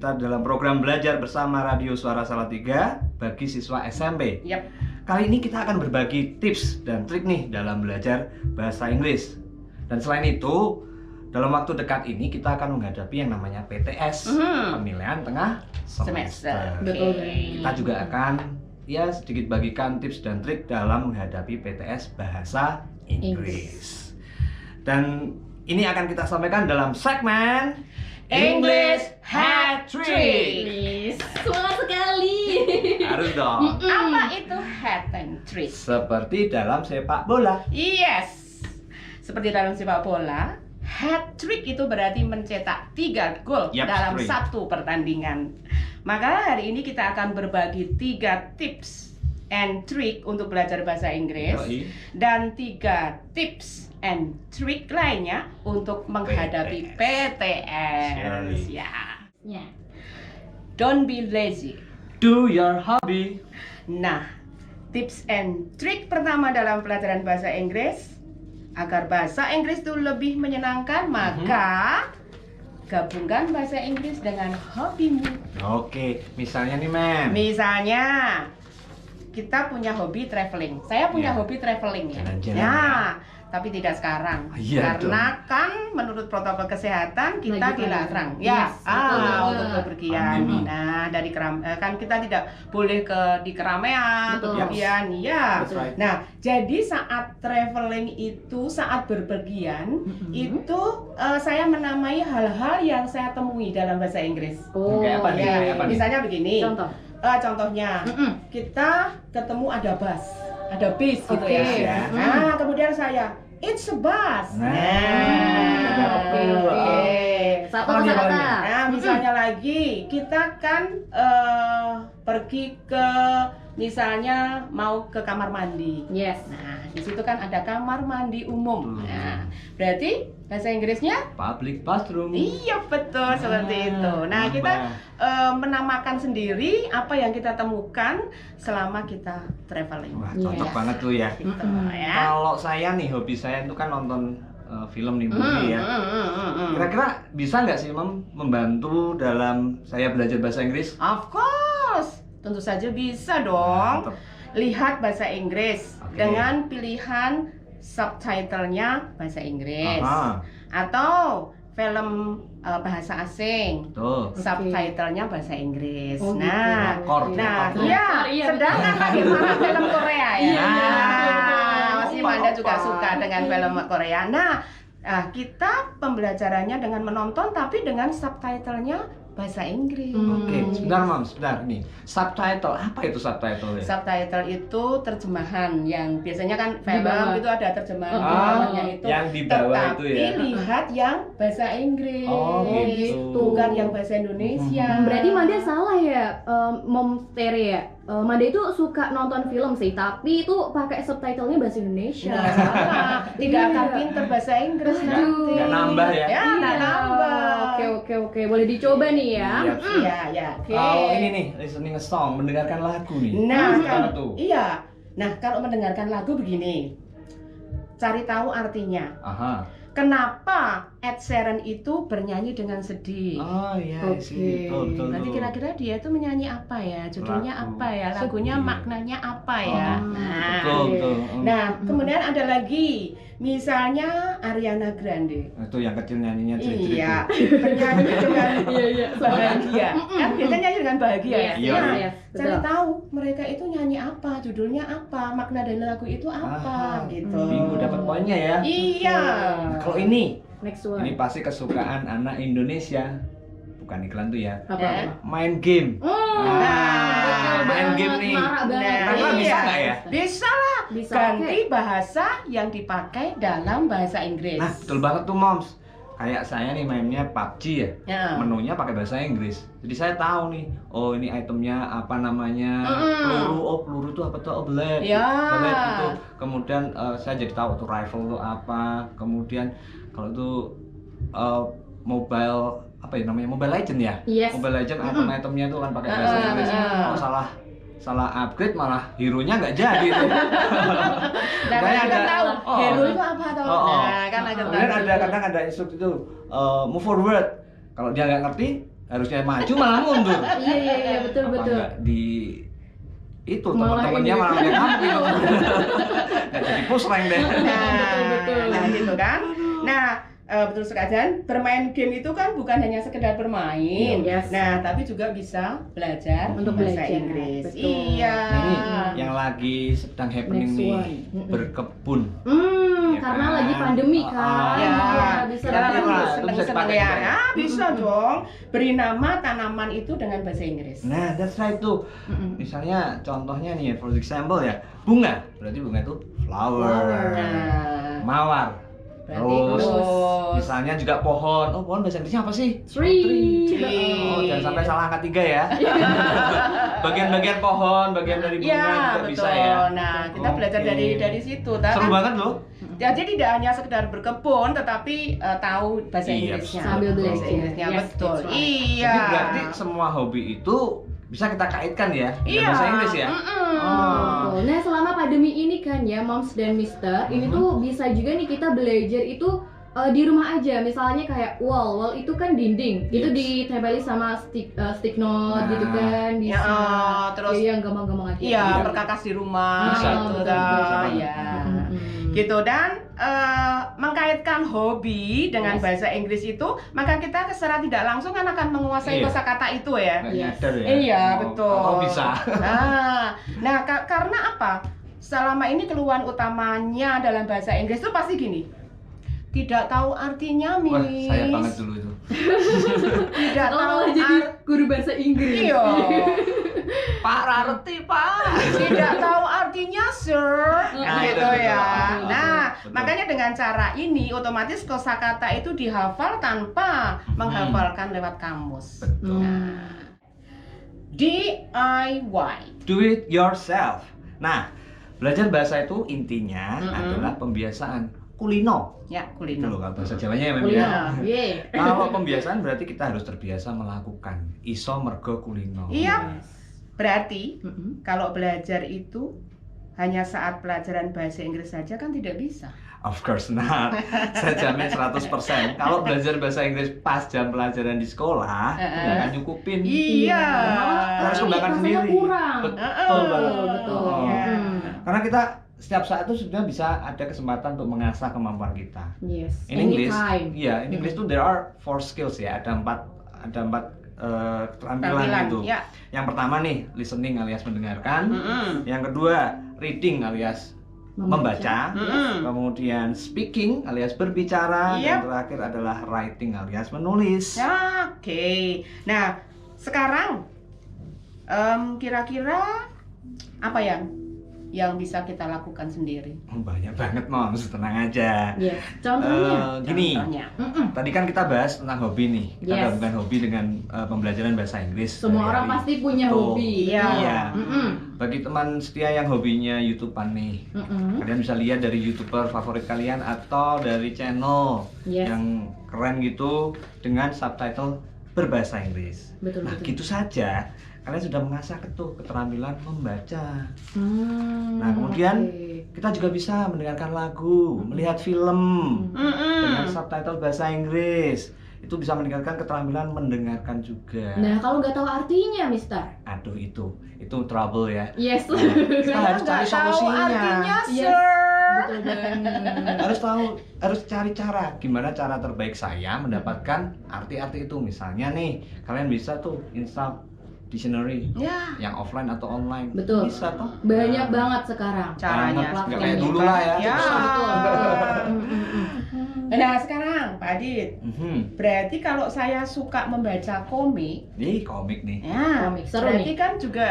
kita dalam program belajar bersama Radio Suara Salatiga bagi siswa SMP. Yap. Kali ini kita akan berbagi tips dan trik nih dalam belajar bahasa Inggris. Dan selain itu, dalam waktu dekat ini kita akan menghadapi yang namanya PTS, penilaian tengah semester. Betul. Kita juga akan sedikit bagikan tips dan trik dalam menghadapi PTS bahasa Inggris. Dan ini akan kita sampaikan dalam segmen English Hat Trick. Semangat sekali. Harus dong. Apa itu hat and trick? Seperti dalam sepak bola. Yes. Seperti dalam sepak bola, hat trick itu berarti mencetak 3 gol Yap, dalam trick. satu pertandingan. Maka hari ini kita akan berbagi 3 tips and trick untuk belajar bahasa Inggris Yoi. dan 3 tips and trick lainnya untuk menghadapi PTS. Surely. Ya. Don't be lazy. Do your hobby. Nah, tips and trick pertama dalam pelajaran bahasa Inggris agar bahasa Inggris itu lebih menyenangkan, maka gabungkan bahasa Inggris dengan hobimu. Oke, misalnya nih, Mem. Misalnya, kita punya hobi traveling. Saya punya Ya. hobi traveling ya. Jalan-jalan Ya, ya. tapi tidak sekarang. Iya Karena kan menurut protokol kesehatan kita Lagi dilarang. pandemi. Ya, Yes, betul. untuk bepergian. Pandemi. Nah, dari kan kita tidak boleh di keramaian, Betul. bepergian. Iya. That's right. Nah, jadi saat traveling itu, saat berpergian, itu saya menamai hal-hal yang saya temui dalam bahasa Inggris. Oh, Kayak apa nih? Ya, Kayak apa nih? misalnya begini. Contoh. Contohnya, kita ketemu ada bus, ada bis gitu Oke. ya. Nah, kemudian saya, it's a bus. Oke. Satu Apalagi, kata-kata. apalagi? Nah, misalnya lagi kita kan pergi ke misalnya mau ke kamar mandi. Yes. Nah, di situ kan ada kamar mandi umum. Nah, berarti bahasa Inggrisnya Public bathroom. iya betul seperti itu. Nah, kita menamakan sendiri apa yang kita temukan selama kita traveling. Wah, cocok Yes. banget tuh ya. Gitu, ya. Kalau saya nih, hobi saya itu kan nonton film nih, movie ya. Kira-kira bisa nggak sih, Mem, membantu dalam saya belajar bahasa Inggris? Of course, tentu saja bisa dong. Mantap. Lihat bahasa Inggris Oke. dengan pilihan subtitlenya bahasa Inggris Aha, atau film bahasa asing, tuh. subtitlenya bahasa Inggris. Oh, gitu. Nah, Drakor, nah, drakor. iya. Iya, Sedangkan bagaimana film Korea ya? Iya, Nah, pasti betul. Anda juga Apa? suka dengan film Korea. Nah, kita pembelajarannya dengan menonton tapi dengan subtitlenya bahasa Inggris. Oke, sebentar, Mam, sebentar nih. Subtitle, apa itu subtitle ya? Subtitle itu terjemahan yang biasanya kan Di film bawah. itu ada terjemahan Ah, filmnya itu. yang di bawah Tetapi itu ya. lihat yang bahasa Inggris. Oh, gitu. Bukan yang bahasa Indonesia. Berarti Manda salah ya, Mom Tere ya. Manda itu suka nonton film sih, tapi itu pakai subtitlenya bahasa Indonesia. Nah, salah. Tidak akan Iya. pinter bahasa Inggris Aduh. nanti. Nggak nambah ya? Ya, nggak Iya. nambah. Oke, boleh dicoba nih ya. Iya. Iya, ya. Oke. Kalau ini nih, listening a song, mendengarkan lagu nih. Nah, Gimana kan, tuh? iya. Nah, kalau mendengarkan lagu begini, cari tahu artinya. Aha. Kenapa Ed Sheeran itu bernyanyi dengan sedih? Oh iya, Oke. sih. Betul. Nanti kira-kira dia itu menyanyi apa ya? Judulnya Lagu apa ya? Lagunya sedih. maknanya apa ya? Oh, Nah, Betul. nah, kemudian ada lagi, misalnya Ariana Grande. Itu yang kecil nyanyinya cerit-cerit Iya, tuh. bernyanyi dengan Iya. bahagia. Kan biasanya nyanyi dengan bahagia ya. Iya. Nah, Iya. cari Betul. tahu mereka itu nyanyi apa, judulnya apa, makna dari lagu itu apa, Ah, gitu. Bingung dapat poinnya ya. Iya. Nah, kalau ini Next one. pasti kesukaan anak Indonesia. Bukan iklan tuh ya. Apa? Main game. Betul main banget, game nih. marah banget. Nah, Kira-kira bisa iya. nggak ya? Bisa lah. Bisa. Ganti bahasa yang dipakai dalam bahasa Inggris. Nah, betul banget tuh, Moms. Kayak saya nih mainnya PUBG ya. Ya. Menunya pakai bahasa Inggris. Jadi saya tahu nih, oh ini itemnya apa namanya, Mm-mm. peluru itu apa tuh, oh bullet. Ya. Bullet itu. Kemudian saya jadi tahu tuh rifle itu apa. Kemudian kalau itu mobile apa ya namanya, Mobile Legend ya. Yes. Mobile Legend item-itemnya itu kan pakai bahasa Inggris. Kalau salah upgrade malah hero-nya nggak jadi tuh. Dan Makanya akan ada- tahu oh. hero itu apa tahu. Nah, kan akan Kemudian tahu. ada kadang ada instruksi itu move forward. Kalau dia nggak ngerti, harusnya maju malah mundur. Iya betul Apa betul. enggak di itu Malah teman-temannya ini. malah nggak ngambil. Nggak jadi push rank deh. betul. Nah gitu kan. Nah, betul sekali. Dan bermain game itu kan bukan hanya sekedar bermain. Yes. Nah, tapi juga bisa belajar Untuk bahasa belajar, Inggris. betul. Iya. Nah, ini yang lagi sedang happening Next nih, one. berkebun. Ya Karena kan? lagi pandemi kan. Ya, bisa kita Berarti banget. lah, itu bisa seneng-seneng dipakai ya. juga ya? Nah, bisa dong. Beri nama tanaman itu dengan bahasa Inggris. Nah, that's right tuh. Misalnya contohnya nih, for example ya, bunga. Berarti bunga itu flower. Nah, Mawar. berarti Terus terus. misalnya juga pohon. Oh, pohon bahasa Inggrisnya apa sih? Tree. Oh, jangan sampai salah angka 3 ya. Bagian-bagian pohon, bagian dari bunga Iya, juga betul. bisa ya. Nah, kita belajar Oke. dari situ. Seru banget loh. Jadi tidak hanya sekedar berkebun, tetapi tahu bahasa Iya, Inggrisnya. sambil betul. belajar. Bahasa Inggrisnya, Yes, betul. that's right. Iya. Jadi berarti semua hobi itu bisa kita kaitkan ya dengan Iya. bahasa Inggris ya. Oh. Betul. Nah selama pandemi ini kan ya Moms dan Mister, ini tuh bisa juga nih kita belajar itu di rumah aja. Misalnya kayak wall itu kan dinding, itu Yes. ditempeli sama stick note Nah. gitu kan bisa. Ya, terus yang gampang-gampang aja. iya, Iya. perkakas di rumah Bisa, gitu betul, dah. bisa banget. Ya. Mm-mm. Gitu dan mengkaitkan hobi dengan Yes. bahasa Inggris itu, maka kita secara tidak langsung kan akan menguasai Iya. kosakata itu ya. Nggak Yes. nyadar ya. Iya, Oh, betul. Atau bisa. Nah, karena apa? Selama ini keluhan utamanya dalam bahasa Inggris itu pasti gini. Tidak tahu artinya, Miss. Wah, saya banget dulu itu. Tidak Kalau tahu malah jadi guru bahasa Inggris. Iya. Pak Rarti, Pak. Tidak tahu artinya, Sir. Nah, Gitu itu, ya. betul. Nah, Betul. makanya dengan cara ini otomatis kosakata itu dihafal tanpa menghafalkan lewat kamus. Betul. Hmm. DIY. Do it yourself. Nah, belajar bahasa itu intinya adalah pembiasaan kulino. Ya, Itu kulino. loh kalau bahasa Jawanya ya, Mem, Kulino. ya. Yeah. Kalau pembiasaan berarti kita harus terbiasa melakukan. Iso mergo kulino. Iya. Yes. Berarti Mm-mm. kalau belajar itu hanya saat pelajaran bahasa Inggris saja kan tidak bisa. Of course not. Saya jamin 100%. Kalau belajar bahasa Inggris pas jam pelajaran di sekolah, nggak akan nyukupin. Iya. Harus Tapi kembangkan rasanya sendiri. kurang. Betul banget. Betul. Oh. Iya. Karena kita setiap saat itu sudah bisa ada kesempatan untuk mengasah kemampuan kita. Yes. In English, Anytime. iya, in English tuh there are 4 skills ya. Ada empat keterampilan Tampilan, itu. ya. Yang pertama nih, listening alias mendengarkan. Mm-mm. Yang kedua, reading alias membaca. Mm-mm. Kemudian speaking alias berbicara. Yep. Dan terakhir adalah writing alias menulis. Oke. Nah, sekarang kira-kira apa yang bisa kita lakukan sendiri? Banyak banget, Moms, tenang aja. Yes. Contohnya. Gini, Contohnya. tadi kan kita bahas tentang hobi nih. Kita Yes. gabungkan hobi dengan pembelajaran bahasa Inggris. Semua orang sehari-hari. pasti punya Betul. hobi. Iya. Iya. Mm-mm. Bagi teman setia yang hobinya YouTubean nih, Mm-mm. kalian bisa lihat dari YouTuber favorit kalian atau dari channel Yes. yang keren gitu dengan subtitle berbahasa Inggris. Betul, Nah, betul. gitu saja kalian sudah mengasah keterampilan membaca. Hmm, Nah, kemudian oke. kita juga bisa mendengarkan lagu, melihat film dengan Mm-mm. subtitle bahasa Inggris. Itu bisa meningkatkan keterampilan mendengarkan juga. Nah, kalau nggak tahu artinya, Mister. Aduh, itu trouble ya. Yes. Nah, kita Saya harus cari nggak tahu solusinya. artinya, Yes. Sir. Betul banget. harus cari cara gimana cara terbaik saya mendapatkan arti-arti itu. Misalnya nih, kalian bisa tuh install dictionary Ya, yang offline atau online. Betul. Bisa toh. Banyak Nah, banget sekarang. caranya. banget. Nggak kayak platformnya. dulu lah ya. Ya. Betul. Mm-mm. Nah, sekarang Pak Adit, berarti kalau saya suka membaca komik, Nih komik nih. ya, Komik, seru berarti nih. kan juga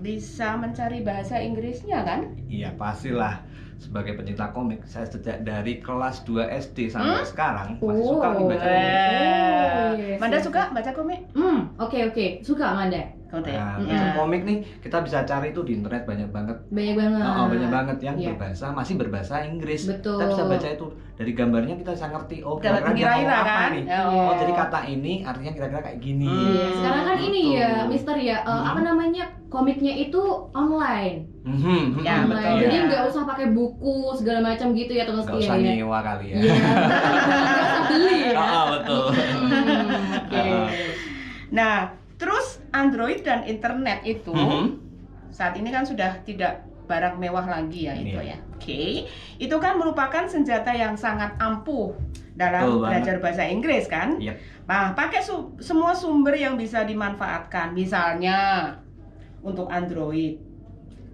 bisa mencari bahasa Inggrisnya kan? Iya pastilah. Sebagai pencinta komik, saya sejak dari kelas 2 SD sampai sekarang masih suka nih baca komik. yes, Manda yes, suka baca komik? Oke. Suka Manda. Kamu tuh ya? Nah, Ya. baca komik nih kita bisa cari itu di internet banyak banget. Banyak banget. Banyak banget yang Iya. masih berbahasa Inggris. Betul. Kita bisa baca itu dari gambarnya kita bisa ngerti. Oh, Dapat kira-kira dia kira-kira ngomong apa kan? nih? Oh. Oh, jadi kata ini artinya kira-kira kayak gini. Iya, sekarang kan ini Gitu. ya, Mister ya, apa namanya, komiknya itu online. Ya, Online. betul. Jadi Ya. nggak usah pakai buku segala macam gitu ya, teman Nggak setia usah ya. nyewa kali ya. Iya. Nggak usah beli ya. Betul. Oke. Nah, terus Android dan internet itu saat ini kan sudah tidak barang mewah lagi ya itu Iya. ya. Oke. Itu kan merupakan senjata yang sangat ampuh dalam Betul belajar bahasa Inggris kan? Yep. Nah, pakai semua sumber yang bisa dimanfaatkan. Misalnya untuk Android,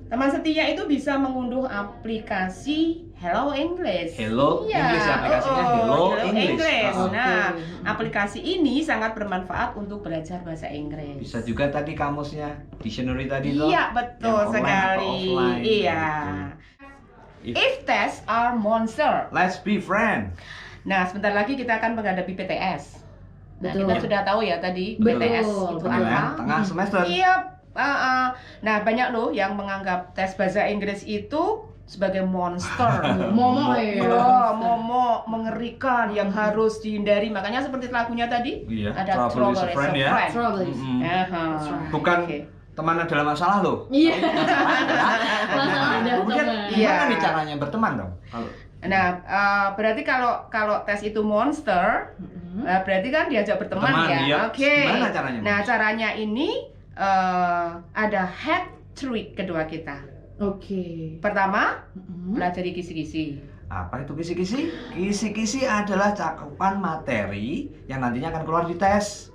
teman setia itu bisa mengunduh aplikasi Hello English. Hello Iya. English ya, aplikasinya Hello English. Nah, Oke. aplikasi ini sangat bermanfaat untuk belajar bahasa Inggris. Bisa juga tadi kamusnya, dictionary tadi tuh. Iya, betul yang online atau sekali. offline, Iya. gitu. If tests are monster. Let's be friend. Nah, sebentar lagi kita akan menghadapi PTS. Nah, Betul. kita sudah tahu ya tadi Betul, PTS itu betul. apa? Tengah semester. Iya. Nah, banyak loh yang menganggap tes bahasa Inggris itu sebagai monster. Momo ya. Ya, momo, mengerikan yang harus dihindari. Makanya seperti lagunya tadi, Iya, ada trouble is a friend ya. Trouble is. Mm-mm. Aha. That's right. Bukan Oke. teman adalah masalah loh. Iya. Masalah ada Kemudian teman. Iya. gimana nih caranya berteman dong? Kalau Nah, berarti kalau tes itu monster, berarti kan diajak berteman Berteman, ya. iya. Oke. Gimana caranya, Nah, Mas? caranya ini ada hat trick kedua kita. Oke. Pertama, pelajari kisi-kisi. apa itu kisi-kisi? Kisi-kisi adalah cakupan materi yang nantinya akan keluar di tes.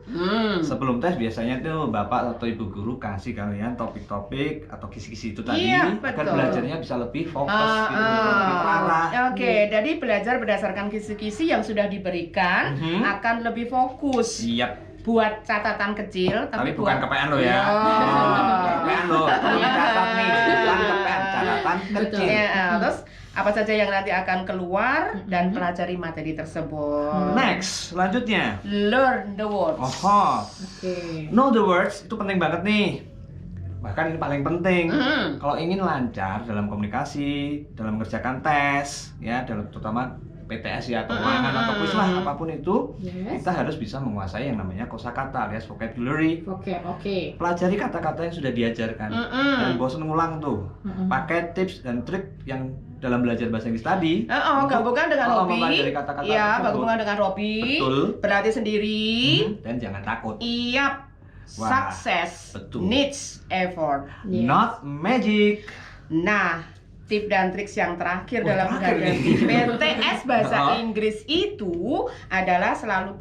Sebelum tes biasanya tuh bapak atau ibu guru kasih kalian topik-topik atau kisi-kisi itu tadi Iya, agar betul. belajarnya bisa lebih fokus gitu, lebih terarah. Oke, jadi belajar berdasarkan kisi-kisi yang sudah diberikan Mhm. akan lebih fokus. Siap. Buat catatan kecil, Tapi bukan kepean lo ya. Ya. Kepean lo. Tolong catat nih, bukan kepean, catatan kecil. Ya, terus apa saja yang nanti akan keluar dan pelajari materi tersebut. Next, selanjutnya. Learn the words. Oho. Oke. Know the words itu penting banget nih. Bahkan ini paling penting. Mhm. Kalau ingin lancar dalam komunikasi, dalam mengerjakan tes, ya, dalam terutama PTS ya, atau ulangan atau kuis lah, apapun itu, Yes. kita harus bisa menguasai yang namanya kosakata alias vocabulary. Oke. Pelajari kata-kata yang sudah diajarkan. Dan bosan ngulang tuh. Pakai tips dan trik yang dalam belajar bahasa Inggris tadi. Gabungkan dengan hobi. mempelajari kata-kata Iya, tersebut. gabungan dengan hobi. Betul. Berlatih sendiri. Dan jangan takut. Iya. Wah, Success betul. needs effort. Yes. Not magic. Nah, tip dan trik yang terakhir Oh, dalam terakhir menghadapi nih. PTS bahasa Oh. Inggris itu adalah selalu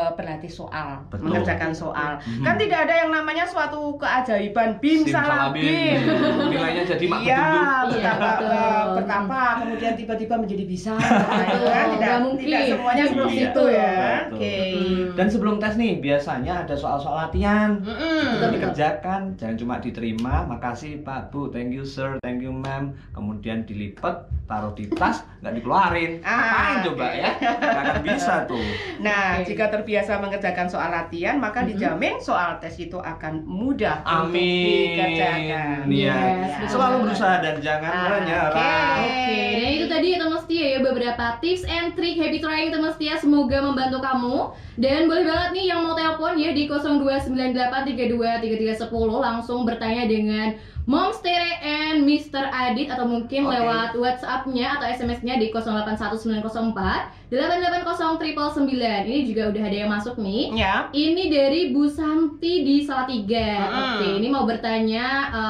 berlatih soal, Betul. mengerjakan soal. Mhm. Kan tidak ada yang namanya suatu keajaiban bim salah bim. Nilainya jadi mak Iya, bedunduk. Iya, betul. pertama kemudian tiba-tiba menjadi bisa. Betul, Kan nggak mungkin. tidak semuanya seperti Iya, itu ya. betul. Oke. Dan sebelum tes nih biasanya ada soal-soal latihan. Mm-mm. Itu dikerjakan, jangan cuma diterima, makasih Pak Bu, thank you sir, thank you ma'am, kemudian dilipat, taruh di tas, nggak dikeluarin. Apain coba ya? Nggak akan bisa tuh. Nah, Oke. jika terbiasa mengerjakan soal latihan, maka dijamin soal tes itu akan mudah untuk Amin. dikerjakan. Iya. Yes, betul Selalu banget. berusaha dan jangan menyerah. Oke, dan itu tadi teman setia ya beberapa tips and trick happy trying teman setia, semoga membantu kamu. Dan boleh banget nih yang mau telepon ya di 0298323310 langsung bertanya dengan Moms Tere and Mr. Adit atau mungkin Oke. lewat WhatsApp-nya atau SMS-nya di 081904 880999. Ini juga udah ada yang masuk nih. Ya. Ini dari Bu Santi di Salatiga. Mm. Oke, ini mau bertanya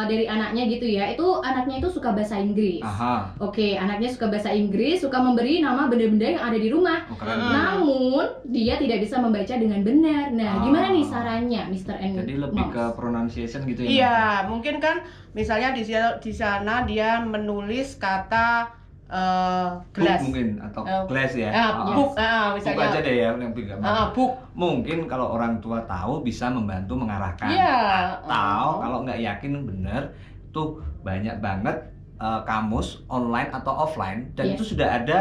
dari anaknya gitu ya. Itu anaknya itu suka bahasa Inggris. Aha. Oke, anaknya suka bahasa Inggris, suka memberi nama benda-benda yang ada di rumah. Oh, keren. Namun dia tidak bisa membaca dengan benar. Nah, gimana nih sarannya, Mr. and Jadi lebih Moms? ke pronunciation gitu ya. Iya, mungkin kan misalnya di sana dia menulis kata Book gelas. mungkin atau glass ya. Book, Book misalnya. aja deh ya yang lebih gampang. Book. Mungkin kalau orang tua tahu bisa membantu mengarahkan. Iya. Atau kalau nggak yakin bener tuh banyak banget kamus online atau offline dan Yes. itu sudah ada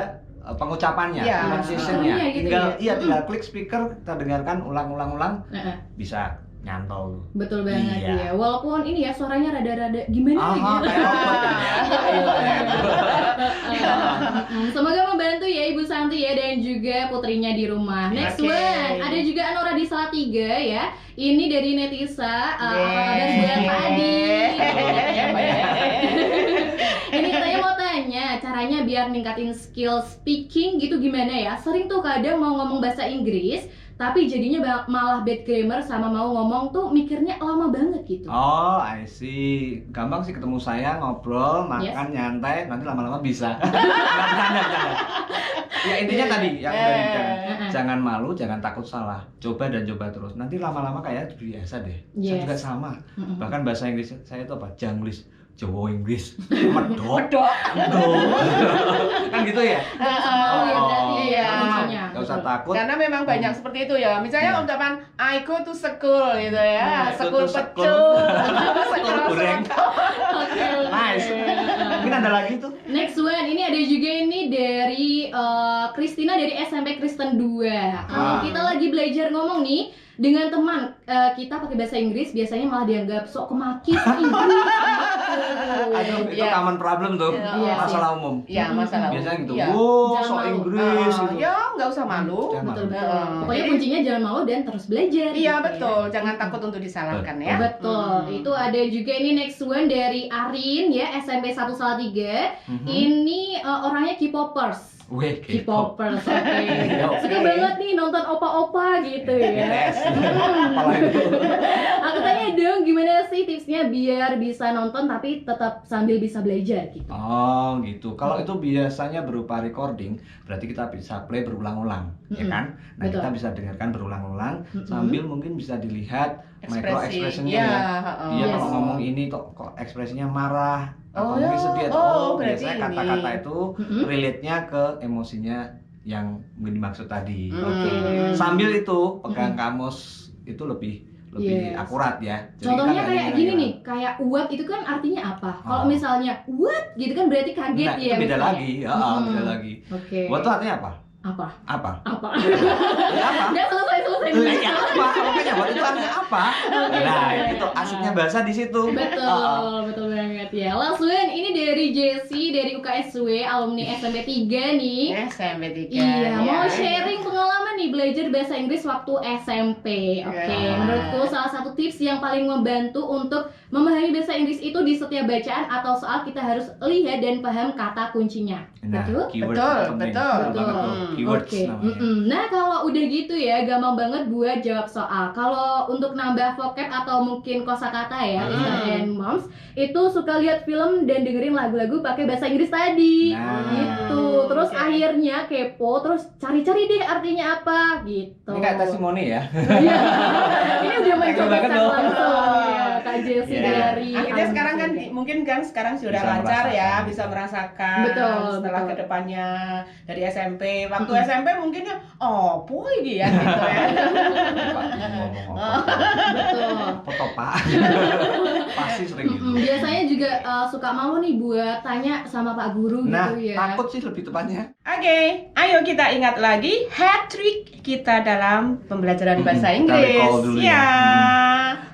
pengucapannya, Iya. pronunciation-nya. Oh, iya gitu Tinggal ya. tinggal klik speaker, kita dengarkan ulang-ulang Heeh, bisa nyantol. betul banget Iya. ya. Walaupun ini ya suaranya rada-rada gimana Aha, gitu. kayak robot kan ya. Semoga membantu ya Ibu Santi ya dan juga putrinya di rumah. Next Oke. one, ada juga Anora di Salatiga ya. Ini dari Netisa. Apa kabar buat Pak Adi? Ini katanya mau tanya, caranya biar ningkatin skill speaking gitu gimana ya? Sering tuh kadang mau ngomong bahasa Inggris, tapi jadinya malah bad grammar sama mau ngomong tuh mikirnya lama banget gitu. Oh, I see. Gampang sih ketemu saya, ngobrol, makan, nyantai, nanti lama-lama bisa. Bercanda. Ya intinya tadi yang udah bilang, jangan malu, jangan takut salah. Coba dan coba terus. Nanti lama-lama kayak biasa deh. Saya juga sama. Bahkan bahasa Inggris saya itu apa? Janglis, Jawa Inggris, medok. Kan gitu ya? Iya. Gak usah takut. Karena memang banyak seperti itu ya. Misalnya ungkapan I go to school gitu ya. School to pecul. School goreng. Nice. Mungkin ada lagi tuh. Next one, ini ada juga ini dari Christina dari SMP Kristen 2. Kalau kita lagi belajar ngomong nih dengan teman kita pakai bahasa Inggris, biasanya malah dianggap sok kemakis Inggris. Aduh, itu common problem tuh, masalah umum. Iya, masalah umum. Biasanya gitu. Iya. Wow, Jangan sok malu. Inggris gitu. Ya, nggak usah malu. Jangan Betul malu. betul. Pokoknya kuncinya jangan malu dan terus belajar. Iya, gitu betul. ya. Jangan takut untuk disalahkan ya. Betul. Itu ada juga ini next one dari Arin ya, SMP 1 Salatiga. Ini orangnya K-popers. Wih, K-popers, oke. Oke. Suka banget nih nonton opa-opa gitu ya. BTS. Apalah itu. Aku tanya dong, gimana sih tipsnya biar bisa nonton tapi tetap sambil bisa belajar gitu? Oh gitu. Kalau itu biasanya berupa recording, berarti kita bisa play berulang-ulang, ya kan? Nah Betul. kita bisa dengarkan berulang-ulang sambil mungkin bisa dilihat micro expressionnya Iya, ya. Dia kalau Yes. ngomong ini kok ekspresinya marah Oh, atau mungkin sedih atau berarti biasanya ini. kata-kata itu relate-nya ke emosinya yang mungkin dimaksud tadi. Oke. Sambil itu pegang kamus itu lebih Yes. akurat ya. Jadi Contohnya kita nggak kayak gini ngira-ngira. nih, kayak what itu kan artinya apa? Kalau Oh. misalnya what gitu kan berarti kaget Nah, ya. itu beda misalnya. lagi. Beda lagi. Oke. What itu artinya apa? Apa? Apa? Apa? Ya, apa? Nggak selesai dulu. Ya apa? Makanya what itu artinya apa? Nah, oke. itu asiknya bahasa di situ. Betul, betul banget ya. Last one, ini dari Jessie dari UKSW, alumni SMP 3 nih. SMP 3. Iya, ya. mau sharing pengalaman nih belajar bahasa Inggris waktu SMP. Oke, Ya. menurutku salah satu tips yang paling membantu untuk memahami bahasa Inggris itu di setiap bacaan atau soal kita harus lihat dan paham kata kuncinya. Nah, Betul? keyword Betul, itu penting. betul. Betul banget tuh. Keywords Oke. namanya. Nah, kalau udah gitu ya, gampang banget buat jawab soal. Kalau untuk nambah vocab atau mungkin kosakata ya, Lister and Moms, itu suka lihat film dan dengerin lagu-lagu pakai bahasa Inggris tadi. Nah. Gitu. Terus Oke. akhirnya kepo, terus cari-cari deh artinya apa gitu. Ini kayak testimoni ya. Iya. Ini udah Thank you mencoba banget loh. langsung ya, Kak Jessie Iya. dari Akhirnya sekarang kan alumni. mungkin kan sekarang sudah Bisa lancar ya, merasakan. bisa merasakan. Betul, Setelah betul. kedepannya dari SMP, waktu SMP mungkin ya, oh boy dia gitu ya. Ngomong apa? Betul. Foto Pak. Pasti sering gitu. Biasanya juga suka malu nih buat tanya sama Pak Guru Nah, gitu ya. takut sih lebih tepatnya. Oke, ayo kita ingat lagi hat trick kita dalam pembelajaran bahasa Kita Inggris. recall dulu ya. Ya.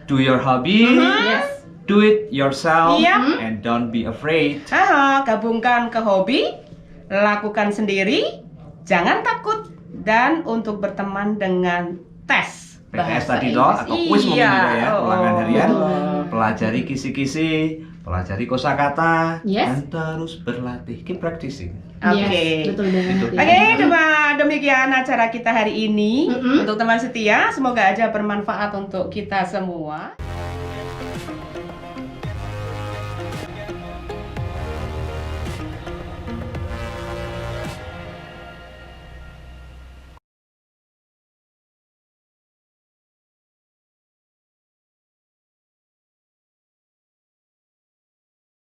Do your hobby, Yes. do it yourself, Iya. and don't be afraid. Gabungkan ke hobi, lakukan sendiri, jangan takut, dan untuk berteman dengan tes PTS bahasa tadi toh, Inggris. atau quiz mungkin Iya, juga ya, ulangan harian. betul. Pelajari kisi-kisi, pelajari kosakata, Yes. dan terus berlatih. Keep practicing. Oke. Yes, betul banget. Gitu. ya. Oke, demikian acara kita hari ini. Mm-mm. Untuk teman setia, semoga aja bermanfaat untuk kita semua.